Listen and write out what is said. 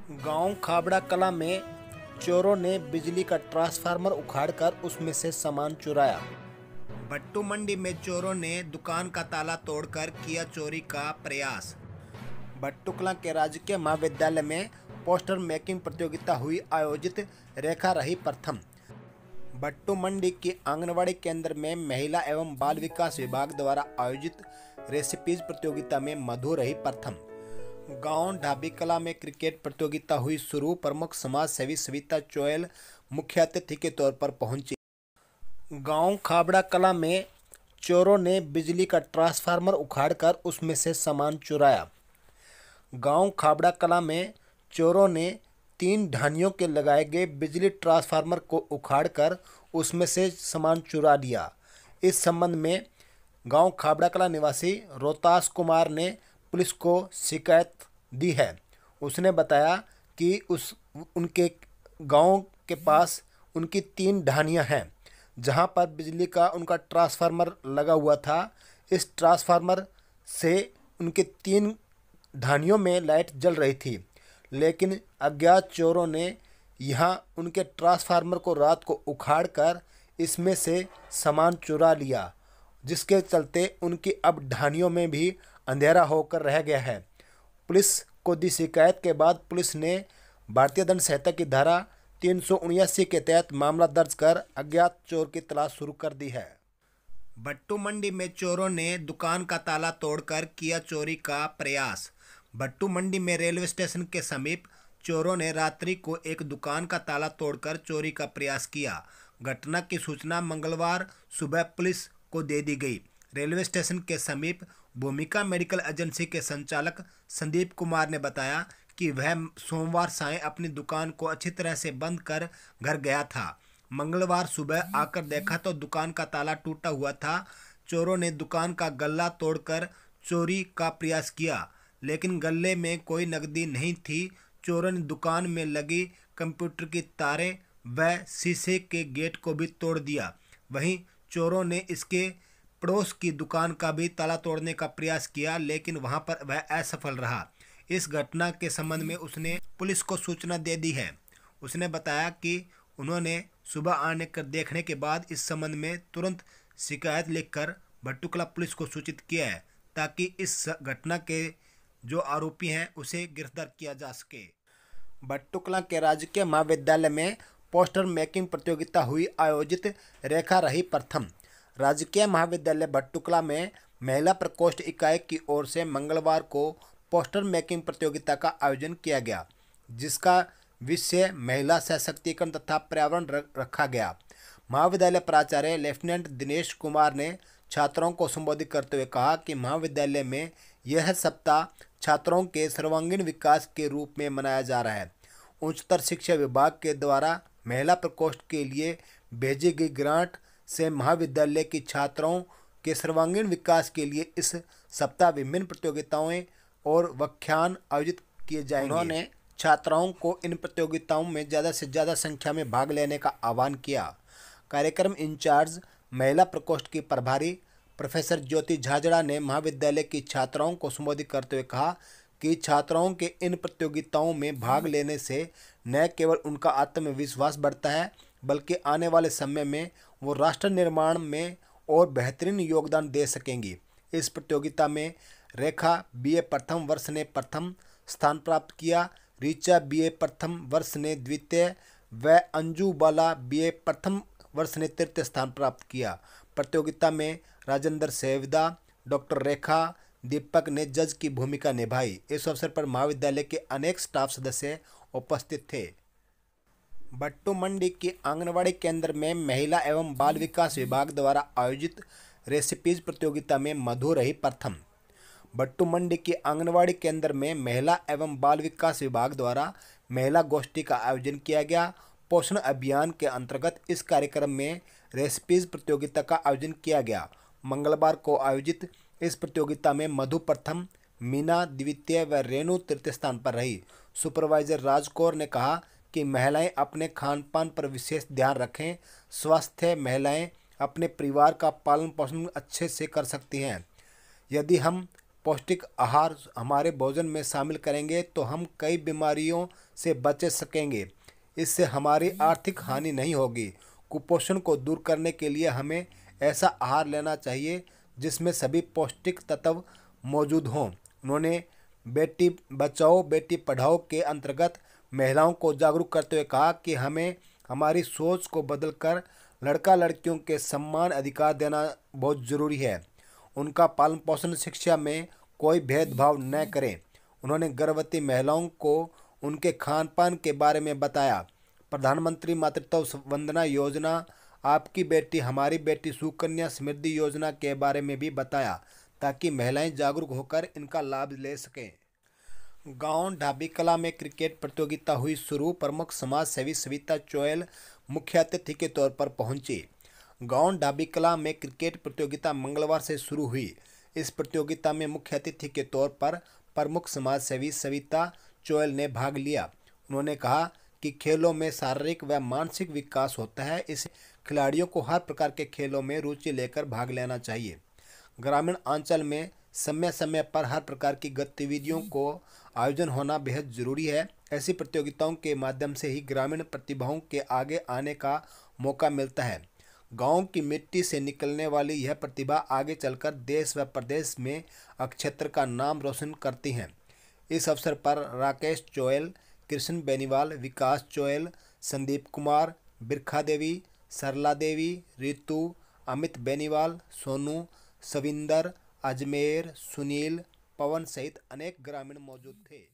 गांव खाबड़ा कला में चोरों ने बिजली का ट्रांसफार्मर उखाड़कर उसमें से सामान चुराया। भट्टू मंडी में चोरों ने दुकान का ताला तोड़कर किया चोरी का प्रयास। भट्टू कला के राजकीय महाविद्यालय में पोस्टर मेकिंग प्रतियोगिता हुई आयोजित, रेखा रही प्रथम। भट्टू मंडी की आंगनवाड़ी केंद्र में महिला एवं बाल विकास विभाग द्वारा आयोजित रेसिपीज प्रतियोगिता में मधु रही प्रथम। गांव ढाबी कला में क्रिकेट प्रतियोगिता हुई शुरू। प्रमुख समाज सेवी सविता चोयल मुख्य अतिथि के तौर पर पहुंची। गांव खाबड़ा कला में चोरों ने बिजली का ट्रांसफार्मर उखाड़कर उसमें से सामान चुराया। गांव खाबड़ा कला में चोरों ने 3 ढानियों के लगाए गए बिजली ट्रांसफार्मर को उखाड़कर उसमें से सामान चुरा लिया। इस संबंध में गांव खाबड़ा कला निवासी रोहतास कुमार ने पुलिस को शिकायत दी है। उसने बताया कि उनके गांव के पास उनकी 3 ढानियां हैं जहां पर बिजली का उनका ट्रांसफार्मर लगा हुआ था। इस ट्रांसफार्मर से उनके 3 ढानियों में लाइट जल रही थी, लेकिन अज्ञात चोरों ने यहां उनके ट्रांसफार्मर को रात को उखाड़कर इसमें से सामान चुरा लिया, जिसके चलते उनकी अब ढानियों में भी अंधेरा होकर रह गया है। पुलिस को दी शिकायत के बाद पुलिस ने भारतीय दंड संहिता की धारा 379 के तहत मामला दर्ज कर अज्ञात चोर की तलाश शुरू कर दी है। भट्टू मंडी में चोरों ने दुकान का ताला तोड़कर किया चोरी का प्रयास। भट्टू मंडी में रेलवे स्टेशन के समीप चोरों ने रात्रि को एक दुकान का ताला तोड़कर चोरी का प्रयास किया। घटना की सूचना मंगलवार सुबह पुलिस को दे दी गई। रेलवे स्टेशन के समीप भूमिका मेडिकल एजेंसी के संचालक संदीप कुमार ने बताया कि वह सोमवार सायं अपनी दुकान को अच्छी तरह से बंद कर घर गया था। मंगलवार सुबह आकर देखा तो दुकान का ताला टूटा हुआ था। चोरों ने दुकान का गल्ला तोड़कर चोरी का प्रयास किया, लेकिन गल्ले में कोई नकदी नहीं थी। चोरों ने दुकान में लगी कंप्यूटर की तारें व शीशे के गेट को भी तोड़ दिया। वहीं चोरों ने इसके पड़ोस की दुकान का भी ताला तोड़ने का प्रयास किया, लेकिन वहां पर वह असफल रहा। इस घटना के संबंध में उसने पुलिस को सूचना दे दी है। उसने बताया कि उन्होंने सुबह आने कर देखने के बाद इस संबंध में तुरंत शिकायत लिखकर भट्टू कला पुलिस को सूचित किया है, ताकि इस घटना के जो आरोपी हैं उसे गिरफ्तार किया जा सके। भट्टू कला के राजकीय महाविद्यालय में पोस्टर मेकिंग प्रतियोगिता हुई आयोजित, रेखा रही प्रथम। राजकीय महाविद्यालय भट्टू कला में महिला प्रकोष्ठ इकाई की ओर से मंगलवार को पोस्टर मेकिंग प्रतियोगिता का आयोजन किया गया, जिसका विषय महिला सशक्तिकरण तथा पर्यावरण रखा गया। महाविद्यालय प्राचार्य लेफ्टिनेंट दिनेश कुमार ने छात्रों को संबोधित करते हुए कहा कि महाविद्यालय में यह सप्ताह छात्रों के सर्वांगीण विकास के रूप में मनाया जा रहा है। उच्चतर शिक्षा विभाग के द्वारा महिला प्रकोष्ठ के लिए भेजी गई ग्रांट से महाविद्यालय की छात्राओं के सर्वांगीण विकास के लिए इस सप्ताह विभिन्न प्रतियोगिताएं और व्याख्यान आयोजित किए जाएंगे। उन्होंने छात्राओं को इन प्रतियोगिताओं में ज़्यादा से ज़्यादा संख्या में भाग लेने का आह्वान किया। कार्यक्रम इंचार्ज महिला प्रकोष्ठ की प्रभारी प्रोफेसर ज्योति झाजड़ा ने महाविद्यालय की छात्राओं को संबोधित करते हुए कहा कि छात्राओं के इन प्रतियोगिताओं में भाग लेने से न केवल उनका आत्मविश्वास बढ़ता है, बल्कि आने वाले समय में वो राष्ट्र निर्माण में और बेहतरीन योगदान दे सकेंगी। इस प्रतियोगिता में रेखा बीए प्रथम वर्ष ने प्रथम स्थान प्राप्त किया, ऋचा बीए प्रथम वर्ष ने द्वितीय व अंजू बाला बीए प्रथम वर्ष ने तृतीय स्थान प्राप्त किया। प्रतियोगिता में राजेंद्र सेवदा, डॉक्टर रेखा, दीपक ने जज की भूमिका निभाई। इस अवसर पर महाविद्यालय के अनेक स्टाफ सदस्य उपस्थित थे। भट्टू मंडी की आंगनवाड़ी केंद्र में महिला एवं बाल विकास विभाग द्वारा आयोजित रेसिपीज प्रतियोगिता में मधु रही प्रथम। भट्टू मंडी की आंगनवाड़ी केंद्र में महिला एवं बाल विकास विभाग द्वारा महिला गोष्ठी का आयोजन किया गया। पोषण अभियान के अंतर्गत इस कार्यक्रम में रेसिपीज प्रतियोगिता का आयोजन किया गया। मंगलवार को आयोजित इस प्रतियोगिता में मधु प्रथम, मीना द्वितीय व रेणु तृतीय स्थान पर रही। सुपरवाइजर राजकौर ने कहा कि महिलाएं अपने खान पान पर विशेष ध्यान रखें। स्वस्थ महिलाएं अपने परिवार का पालन पोषण अच्छे से कर सकती हैं। यदि हम पौष्टिक आहार हमारे भोजन में शामिल करेंगे तो हम कई बीमारियों से बच सकेंगे। इससे हमारी आर्थिक हानि नहीं होगी। कुपोषण को दूर करने के लिए हमें ऐसा आहार लेना चाहिए जिसमें सभी पौष्टिक तत्व मौजूद हों। उन्होंने बेटी बचाओ बेटी पढ़ाओ के अंतर्गत महिलाओं को जागरूक करते हुए कहा कि हमें हमारी सोच को बदलकर लड़का लड़कियों के समान अधिकार देना बहुत ज़रूरी है। उनका पालन पोषण शिक्षा में कोई भेदभाव न करें। उन्होंने गर्भवती महिलाओं को उनके खान पान के बारे में बताया। प्रधानमंत्री मातृत्व वंदना योजना, आपकी बेटी हमारी बेटी, सुकन्या समृद्धि योजना के बारे में भी बताया ताकि महिलाएं जागरूक होकर इनका लाभ ले सकें। गांव ढाबी कला में क्रिकेट प्रतियोगिता हुई शुरू। प्रमुख समाज सेवी सविता चोयल मुख्य अतिथि के तौर पर पहुंची। गांव ढाबी कला में क्रिकेट प्रतियोगिता मंगलवार से शुरू हुई। इस प्रतियोगिता में मुख्य अतिथि के तौर पर प्रमुख समाज सेवी सविता चोयल ने भाग लिया। उन्होंने कहा कि खेलों में शारीरिक व मानसिक विकास होता है, इस खिलाड़ियों को हर प्रकार के खेलों में रुचि लेकर भाग लेना चाहिए। ग्रामीण अंचल में समय समय पर हर प्रकार की गतिविधियों को आयोजन होना बेहद जरूरी है। ऐसी प्रतियोगिताओं के माध्यम से ही ग्रामीण प्रतिभाओं के आगे आने का मौका मिलता है। गांव की मिट्टी से निकलने वाली यह प्रतिभा आगे चलकर देश व प्रदेश में क्षेत्र का नाम रोशन करती हैं। इस अवसर पर राकेश चोयल, कृष्ण बेनीवाल, विकास चोयल, संदीप कुमार, बिरखा देवी, सरला देवी, रितु, अमित बेनीवाल, सोनू, सविंदर, अजमेर, सुनील, पवन सहित अनेक ग्रामीण मौजूद थे।